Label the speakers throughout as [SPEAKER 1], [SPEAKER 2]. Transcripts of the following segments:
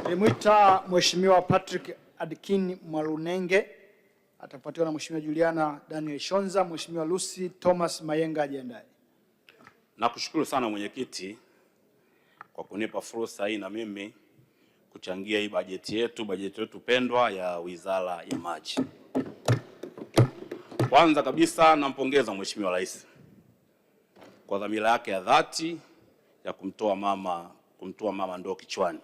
[SPEAKER 1] Nilimwita Mheshimiwa Patrick Adkin Mwalunenge, atafuatiwa na Mheshimiwa Juliana Daniel Shonza. Mheshimiwa Lucy Thomas Mayenga ajiandae.
[SPEAKER 2] Nakushukuru sana mwenyekiti kwa kunipa fursa hii na mimi kuchangia hii bajeti yetu pendwa ya Wizara ya Maji. Kwanza kabisa nampongeza Mheshimiwa Rais kwa dhamira yake ya dhati ya kumtoa mama ndoo kichwani,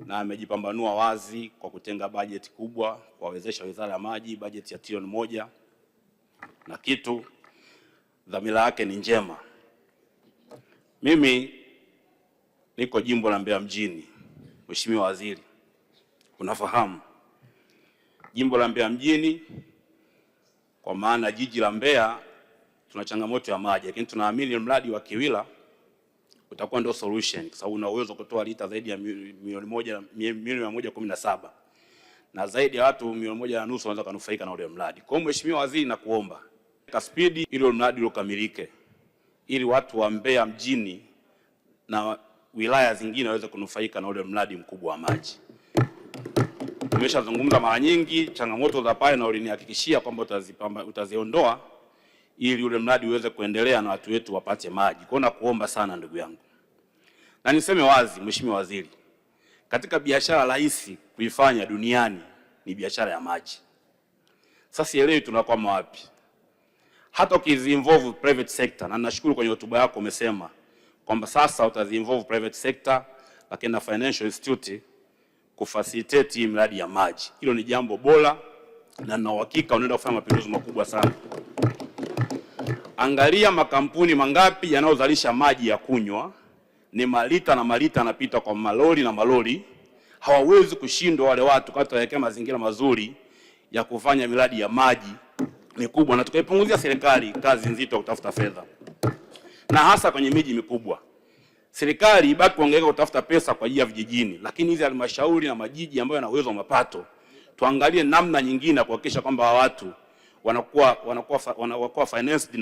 [SPEAKER 2] na amejipambanua wazi kwa kutenga bajeti kubwa kuwawezesha Wizara ya Maji, bajeti ya trilioni 1 na kitu. Dhamira yake ni njema. Mimi niko jimbo la Mbeya mjini. Mheshimiwa Waziri, unafahamu jimbo la Mbeya mjini, kwa maana jiji la Mbeya, tuna changamoto ya maji, lakini tunaamini mradi wa Kiwila utakuwa ndio solution, kwa sababu una uwezo kutoa lita zaidi ya milioni 117 na zaidi ya watu milioni 1.5 wanaweza kunufaika na ule mradi. Kwa hiyo Mheshimiwa Waziri, nakuomba kwa spidi ile mradi ukamilike, ili watu wa Mbeya mjini na wilaya zingine waweze kunufaika na ule mradi mkubwa wa maji. Tumeshazungumza mara nyingi changamoto za pale, na ulinihakikishia kwamba utaziondoa ili ule mradi uweze kuendelea na watu wetu wapate maji. Kwa hiyo nakuomba sana ndugu yangu. Na niseme wazi Mheshimiwa Waziri, katika biashara rahisi kuifanya duniani ni biashara ya maji. Sasa sielewi tunakwama wapi. Hata ukizinvolve private sector, na nashukuru kwenye hotuba yako umesema kwamba sasa utazinvolve private sector lakini na financial institute kufacilitate miradi ya maji. Hilo ni jambo bora na na uhakika unaenda kufanya mapinduzi makubwa sana. Angalia makampuni mangapi yanayozalisha maji ya kunywa, ni malita na malita yanapita kwa malori na malori. Hawawezi kushindwa wale watu kwa tutawekea mazingira mazuri ya kufanya miradi ya maji mikubwa, na tukaipunguzia serikali kazi nzito ya kutafuta fedha. Na hasa kwenye miji mikubwa, serikali ibaki kuongeza kutafuta pesa kwa ajili ya vijijini, lakini hizi halmashauri na majiji ambayo yana uwezo wa mapato, tuangalie namna nyingine kuhakikisha kwamba watu wanakuwa financed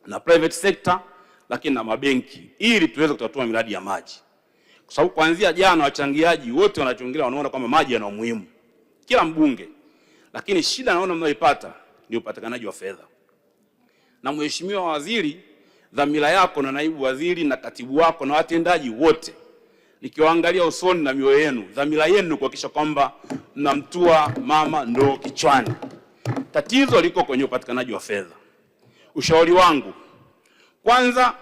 [SPEAKER 2] na private sector lakini na mabenki, ili tuweze kutatua miradi ya maji. Kwa sababu kuanzia jana wachangiaji wote wanachungilia, wanaona kwamba maji yana umuhimu, kila mbunge, lakini shida naona mnayoipata ni upatikanaji wa fedha. Na Mheshimiwa Waziri, dhamira yako na naibu waziri na katibu wako na watendaji wote, nikiwaangalia usoni na mioyo yenu, dhamira yenu kuhakikisha kwamba mnamtua mama ndoo kichwani. Tatizo liko kwenye upatikanaji wa fedha. Ushauri wangu, kwanza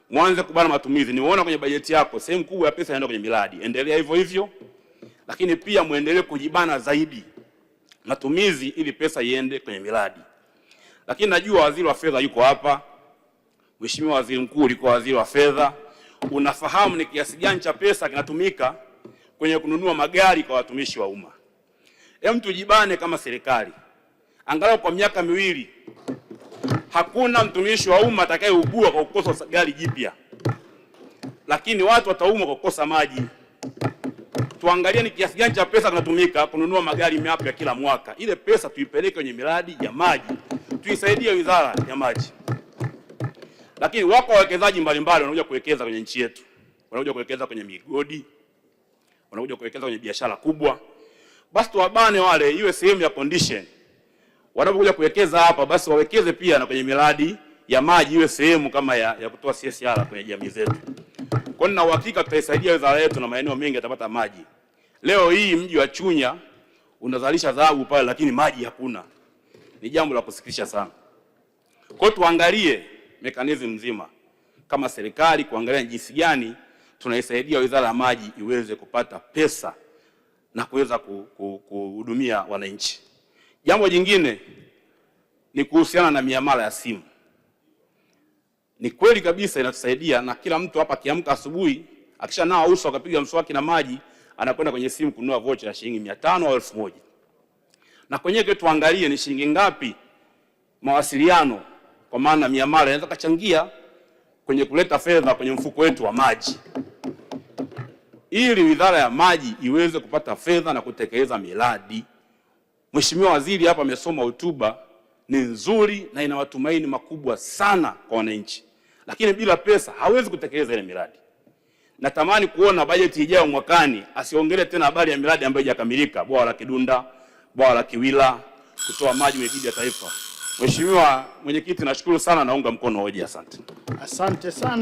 [SPEAKER 2] mwanze kubana matumizi. Nimeona kwenye bajeti yako sehemu kubwa ya pesa inaenda kwenye miradi. Endelea hivyo hivyo, lakini pia muendelee kujibana zaidi matumizi ili pesa iende kwenye miradi. Lakini najua waziri wa fedha yuko hapa. Mheshimiwa Waziri Mkuu, ulikuwa waziri wa fedha, unafahamu ni kiasi gani cha pesa kinatumika kwenye kununua magari kwa watumishi wa umma. Hem, tujibane kama serikali. Angalau kwa miaka 2 hakuna mtumishi wa umma atakayeugua kwa kukosa gari jipya, lakini watu wataumwa kwa kukosa maji. Tuangalie ni kiasi gani cha pesa kinatumika kununua magari mapya kila mwaka. Ile pesa tuipeleke kwenye miradi ya maji, tuisaidie Wizara ya Maji. Lakini wako wawekezaji mbalimbali wanakuja kuwekeza kwenye nchi yetu. Wanakuja kuwekeza kwenye migodi, wanakuja kuwekeza kwenye biashara kubwa. Basi tuwabane wale, iwe sehemu ya condition. Wanapokuja kuwekeza hapa, basi wawekeze pia na kwenye miradi ya maji, iwe sehemu kama ya kutoa CSR kwenye jamii zetu. Kwa nina uhakika tutaisaidia wizara yetu na maeneo mengi yatapata maji. Leo hii mji wa Chunya unazalisha dhahabu pale, lakini maji hakuna. Ni jambo la kusikitisha sana. Kwa hiyo tuangalie mekanizmu nzima kama serikali, kuangalia jinsi gani tunaisaidia Wizara ya Maji iweze kupata pesa na kuweza kuhudumia wananchi. Jambo jingine ni kuhusiana na miamala ya simu. Ni kweli kabisa inatusaidia, na kila mtu hapa akiamka asubuhi akishanao uso akapiga mswaki na maji, anakwenda kwenye simu kununua vocha ya shilingi 500 au 1000. Na kwenye kitu tuangalie ni shilingi ngapi mawasiliano, kwa maana miamala inaweza kachangia kwenye kuleta fedha kwenye mfuko wetu wa maji, ili Wizara ya Maji iweze kupata fedha na kutekeleza miradi. Mheshimiwa Waziri hapa amesoma hotuba, ni nzuri na ina matumaini makubwa sana kwa wananchi, lakini bila pesa hawezi kutekeleza ile miradi. Natamani kuona bajeti ijayo mwakani asiongelee tena habari ya miradi ambayo haijakamilika, bwawa la Kidunda, bwawa la Kiwila, kutoa maji kwenye gridi ya taifa. Mheshimiwa Mwenyekiti, nashukuru sana, naunga mkono hoja. Asante.
[SPEAKER 1] Asante sana.